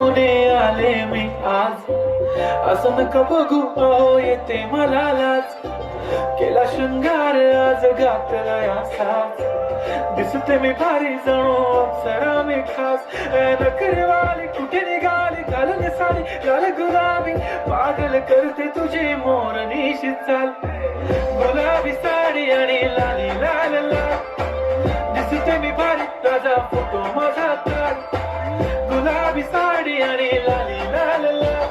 पुणे आले मी आज, असं नका बघू अहो येते मला लाज. केला शृंगार आज घातलाय असाच, दिसते मी भारी जणू अप्सरा मी खास. नखरेवाली कुठे निघाली घालून साडी लाल गुलाबी, पागल करते तुझी मोरनीशी चाल. गुलाबी साडी आणि लाली लाल लाल, दिसते मी भारी ताजा फोटो माझा काढ. गुलाबी साडी आणि लाली लाल लाल,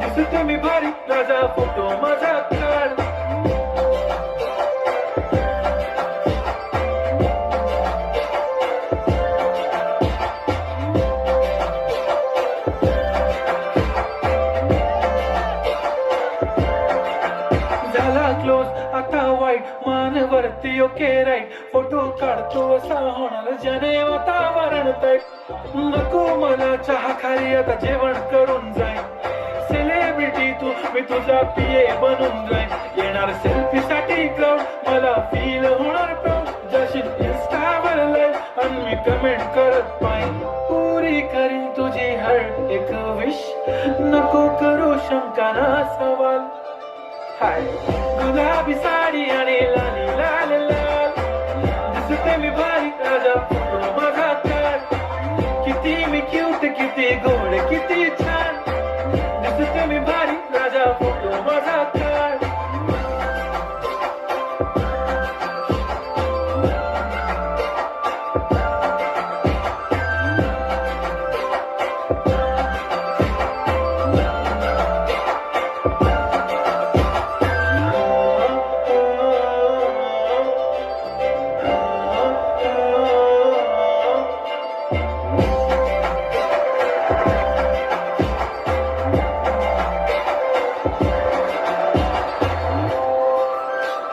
दिसते मी भारी ताजा फोटो माझा काढ. झाला क्लोज आता वाईट मानवरती ओके राईट, फोटो काढतो असा होणार जने वातावरण तय. नको मला चहा खाली आता जेवण करून जाईन, सेलिब्रिटी तू मी तुझा पिये बनून जाईन. येणार सेल्फी साठी क्राऊड मला फील होणार प्राऊड, जशील इन्स्टावर लाईव्ह आणि मी कमेंट करत पाहिन. पुरी करीन तुझी हर एक विश, नको करू शंका ना सवाल. हाय गुलाबी साडी आणि लाली लाल लाल, दिसते मी भारी ताजा फोटो माझा काढ. किती मी क्यूट किती गोड किती छान,